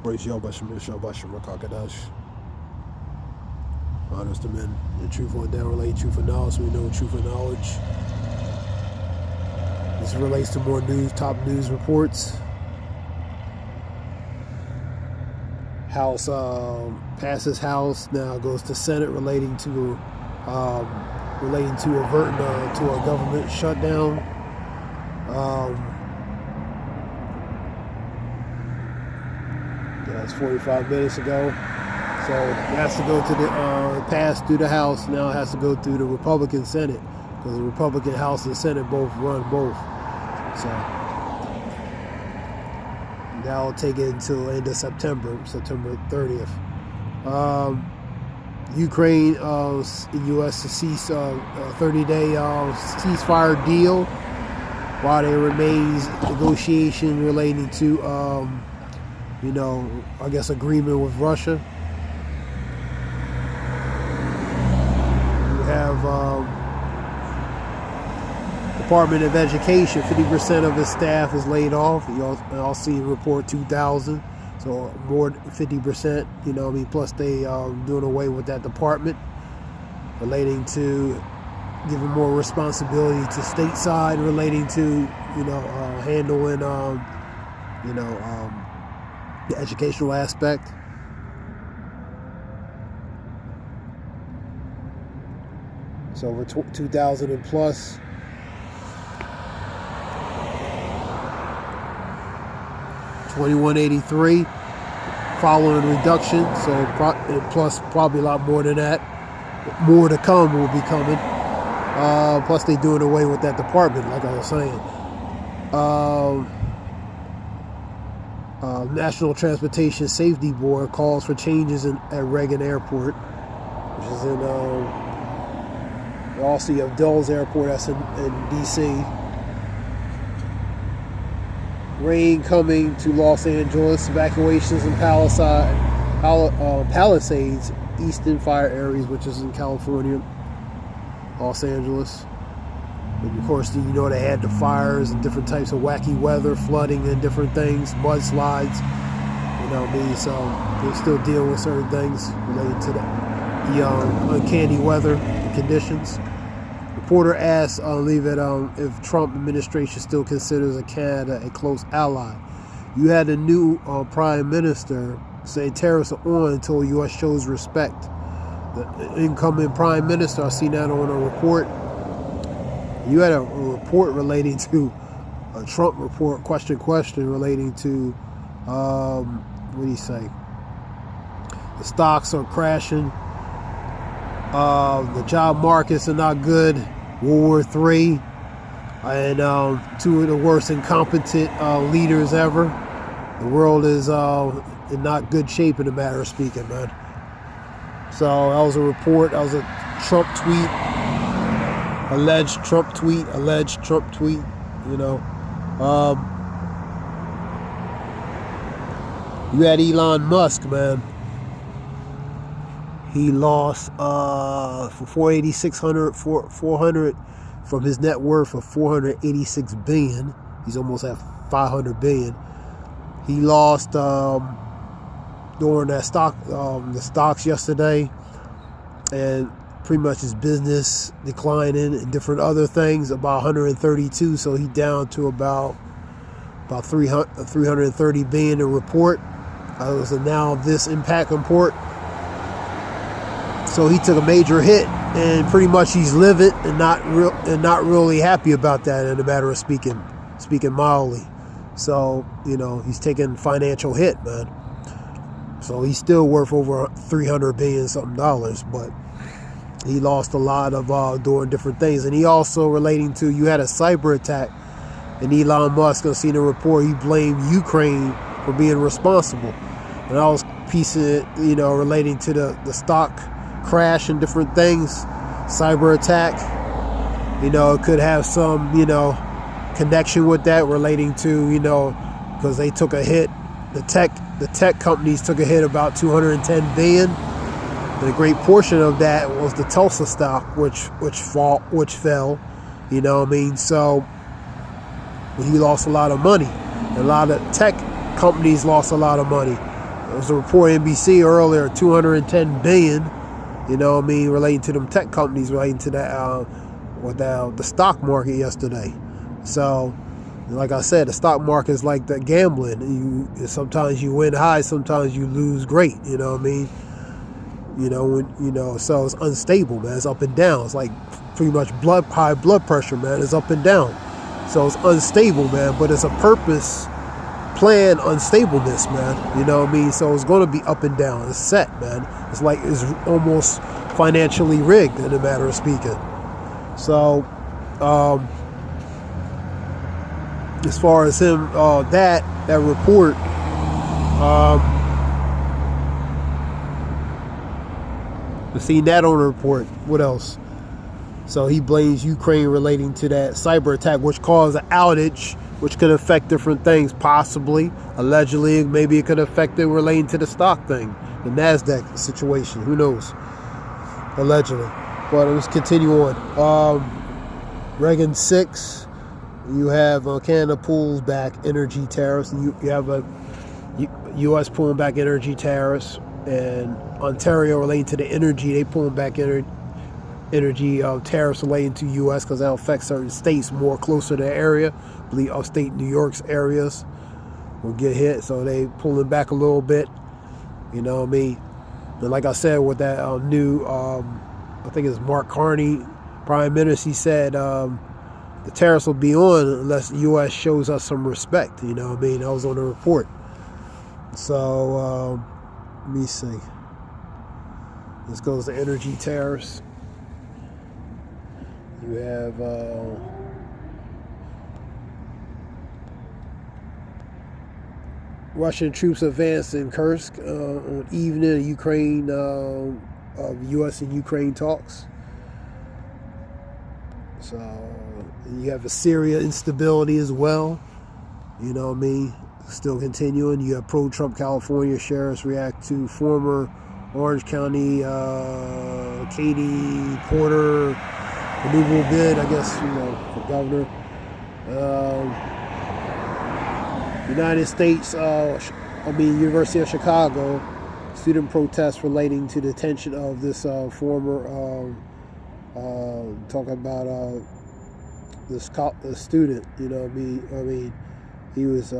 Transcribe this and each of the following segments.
Praise Yahweh Shabbat Kakadash. Honors to men in truth and down relate truth and knowledge. We know truth and knowledge. This relates to more news, top news reports. House passes House, now goes to Senate relating to averting to a government shutdown. That's 45 minutes ago. So it has to go to the pass through the House. Now it has to go through the Republican Senate because the Republican House and Senate both run both. So that'll take it until end of September 30th. Ukraine, U.S. to cease a 30-day ceasefire deal while there remains negotiation relating to, I guess agreement with Russia. You have Department of Education, 50% of its staff is laid off. You all see the report 2,000. So more than 50%, plus they doing away with that department relating to giving more responsibility to stateside relating to, handling, the educational aspect. So over 2,000 and plus. $21.83 following reduction, so plus probably a lot more than that. More to come will be coming. Plus they doing away with that department, like I was saying. National Transportation Safety Board calls for changes at Reagan Airport, which is in also you have Dulles Airport, that's in D.C. Rain coming to Los Angeles, evacuations in Palisades, eastern fire areas, which is in California, Los Angeles. And of course, they had the fires and different types of wacky weather, flooding and different things, mudslides. So they're still dealing with certain things related to the uncanny weather and conditions. Reporter asks, if Trump administration still considers Canada a close ally. You had a new prime minister say tariffs are on until U.S. shows respect. The incoming prime minister, I seen that on a report. You had a report relating to a Trump report, question relating to, what do you say? The stocks are crashing. The job markets are not good. World War III, and two of the worst incompetent leaders ever. The world is in not good shape, in a matter of speaking, man. So that was a report. That was a Trump tweet, alleged Trump tweet. You had Elon Musk, man. He lost for 400 from his net worth of 486 billion. He's almost at 500 billion. He lost during that the stocks yesterday, and pretty much his business declining and different other things. About 132, so he down to about 330 billion to report. It was a Now This Impact report. So he took a major hit, and pretty much he's livid and not really happy about that, in a matter of speaking mildly. So he's taking financial hit, man. So he's still worth over $300 billion something dollars, but he lost a lot of doing different things. And he also relating to, you had a cyber attack, and Elon Musk, I've seen a report, he blamed Ukraine for being responsible. And I was piecing it, relating to the stock crash and different things, cyber attack. It could have some, connection with that, relating to, because they took a hit. The tech companies took a hit about 210 billion. And a great portion of that was the Tulsa stock, which fell. So he lost a lot of money. A lot of tech companies lost a lot of money. There was a report NBC earlier, 210 billion, you know what I mean, relating to them tech companies, relating to that, the stock market yesterday. So, like I said, the stock market is like the gambling. Sometimes you win high, sometimes you lose great, you know what I mean? So it's unstable, man. It's up and down. It's like pretty much high blood pressure, man. It's up and down. So it's unstable, man, but it's a purpose plan unstableness, man. You know what I mean? So it's going to be up and down. It's set, man. It's like it's almost financially rigged, in a matter of speaking. So, as far as him, that report, I've seen that on the report. What else? So he blames Ukraine relating to that cyber attack, which caused an outage, which could affect different things, possibly, allegedly. Maybe it could affect it relating to the stock thing, the NASDAQ situation. Who knows? Allegedly. But let's continue on. Reagan 6. You have Canada pulls back energy tariffs. And you have a U.S. pulling back energy tariffs. And Ontario relating to the energy, they pulling back energy tariffs relating to U.S. because that affects certain states more closer to the area. I believe upstate New York's areas will get hit, so they pulling back a little bit. You know what I mean? And like I said, with that new, I think it's Mark Carney, Prime Minister, he said the tariffs will be on unless the U.S. shows us some respect. You know what I mean? That was on the report. So let me see. This goes to energy tariffs. You have Russian troops advance in Kursk on evening of Ukraine of U.S. and Ukraine talks. So you have a Syria instability as well. You know what I mean? Still continuing. You have pro-Trump California sheriffs react to former Orange County Katie Porter renewable bid, I guess, for governor. United States, University of Chicago, student protests relating to the detention of this former, talking about this student, you know what I mean? He was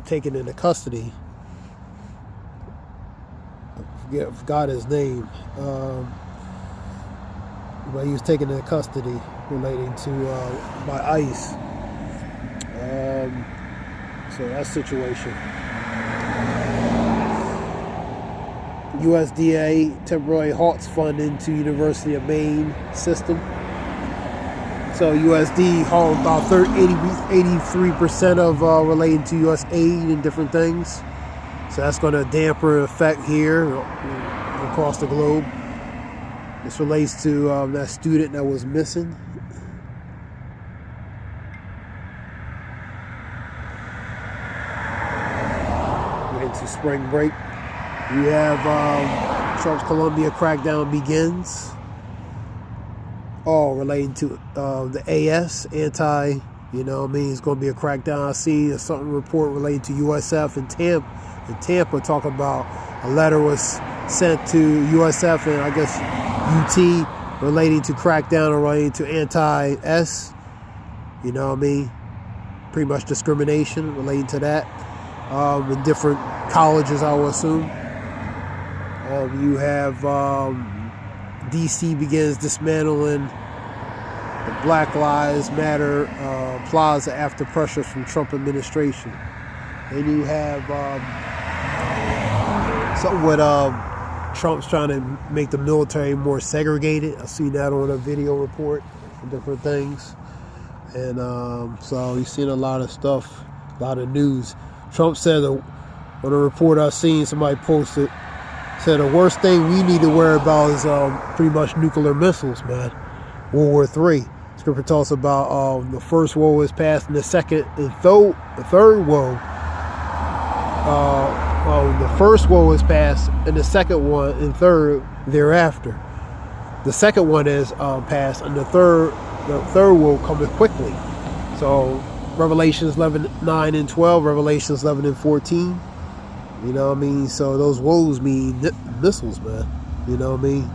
taken into custody. I forgot his name. But he was taken into custody relating to by ICE. So that situation. USDA temporarily halts funding to University of Maine system. So USD hauled about 83% of relating to U.S. aid and different things. So that's going to damper effect here across the globe. This relates to that student that was missing. We're into spring break. You have Trump's Columbia crackdown begins. All relating to the AS, anti, you know what I mean? It's going to be a crackdown. I see a something report relating to USF and Tampa talking about a letter was sent to USF and I guess UT relating to crackdown or relating to anti-S, you know what I mean? Pretty much discrimination relating to that in different colleges, I would assume. You have DC begins dismantling the Black Lives Matter plaza after pressure from Trump administration. And you have something with Trump's trying to make the military more segregated. I've seen that on a video report and different things. And so you've seen a lot of stuff, a lot of news. Trump said on a report I've seen, somebody posted, said the worst thing we need to worry about is pretty much nuclear missiles, man. World War III. Scripture talks about the first woe is past and the second and the third woe. The first woe is past and the second one and third thereafter. The second one is past and the third woe coming quickly. So Revelations 11:9 and 12, Revelations 11 and 14. You know what I mean? So those woes mean missiles, man. You know what I mean?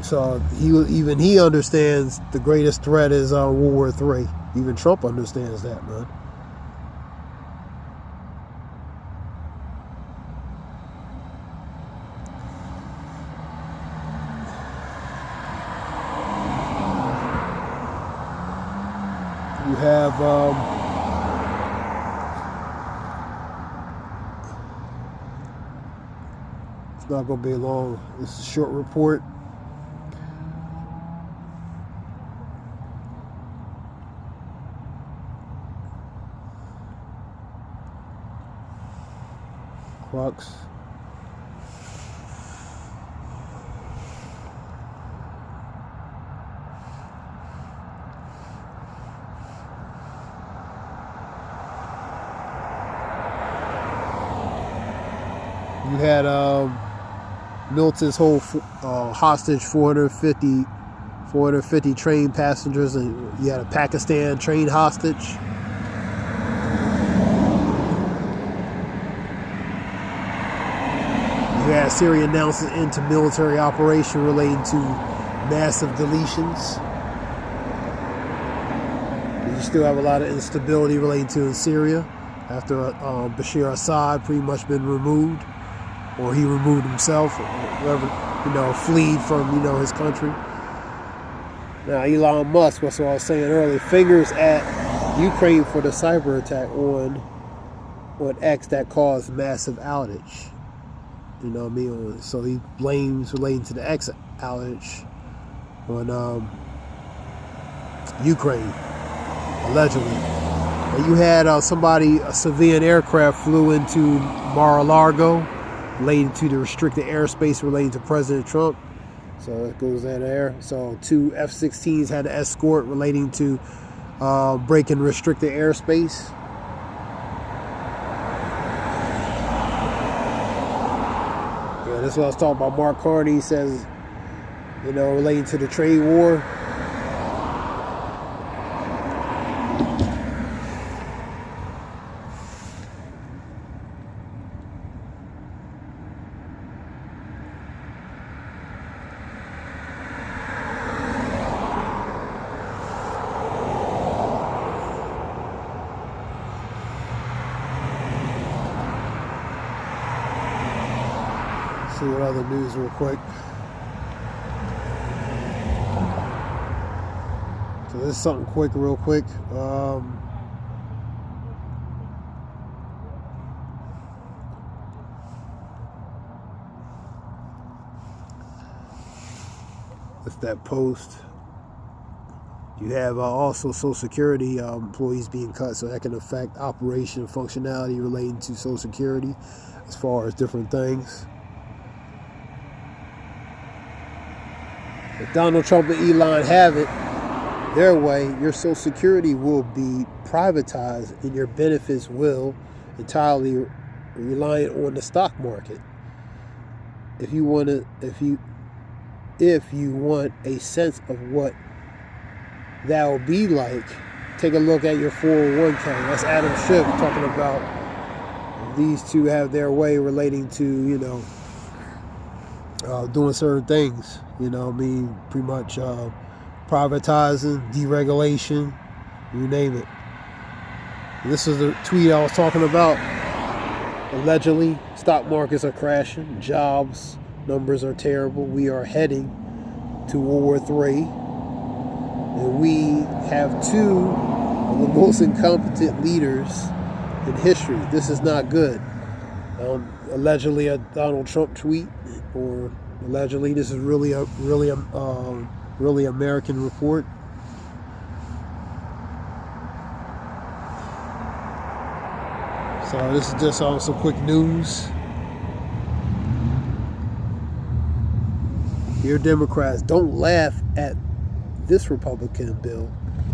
So he understands the greatest threat is World War III. Even Trump understands that, man. You have it's not going to be long. It's a short report. Clocks. You had Milton's whole hostage 450 train passengers, and you had a Pakistan train hostage. You had Syria announce an end to military operation relating to massive deletions. You still have a lot of instability relating to in Syria after Bashar Assad pretty much been removed, or he removed himself, or whoever, fleed from, his country. Now, Elon Musk, that's what I was saying earlier, fingers at Ukraine for the cyber attack on X that caused massive outage. You know what I mean? So he blames relating to the X outage on Ukraine, allegedly. And you had a civilian aircraft flew into Mar-a-Lago, related to the restricted airspace relating to President Trump. So it goes there. So 2 F-16s had an escort relating to breaking restricted airspace. Yeah, that's what I was talking about. Mark Carney says, relating to the trade war. See what other news real quick. So this is something quick, real quick. It's that post. You have also Social Security employees being cut, so that can affect operation functionality relating to Social Security as far as different things. If Donald Trump and Elon have it their way, your Social Security will be privatized and your benefits will entirely reliant on the stock market. If you want a sense of what that will be like, take a look at your 401k. That's Adam Schiff talking about these two have their way relating to, doing certain things. Pretty much privatizing, deregulation, you name it. This is the tweet I was talking about. Allegedly, stock markets are crashing, jobs numbers are terrible. We are heading to World War III, and we have two of the most incompetent leaders in history. This is not good. Allegedly, a Donald Trump tweet, or allegedly, this is really American report. So this is just some quick news. Dear Democrats, don't laugh at this Republican bill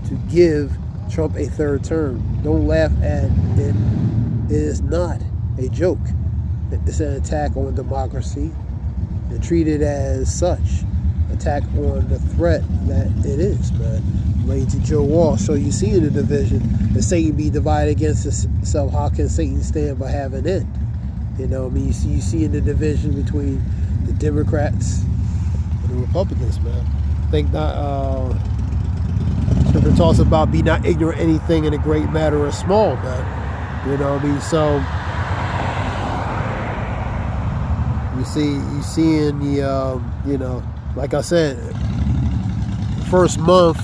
to give Trump a third term. Don't laugh at it. It is not a joke. It's an attack on democracy, and treat it as such. Attack on the threat that it is, man. relating to Joe Walsh. So you see in the division, if Satan be divided against itself, how can Satan stand but have an end? You know, I mean, you see in the division between the Democrats and the Republicans, man. I think that Scripture talks about be not ignorant anything in a great matter or small, man. You know what I mean? So you see in the you know, like I said, first month,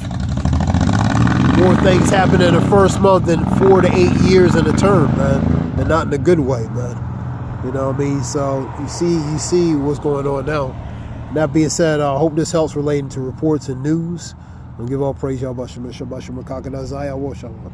more things happen in the first month than 4 to 8 years in a term, man, and not in a good way, man. You know what I mean? So you see what's going on now. That being said, I hope this helps relating to reports and news. And give all praise, Yahweh Shem, Shabbat Shem, Kakadazaya, Washawa.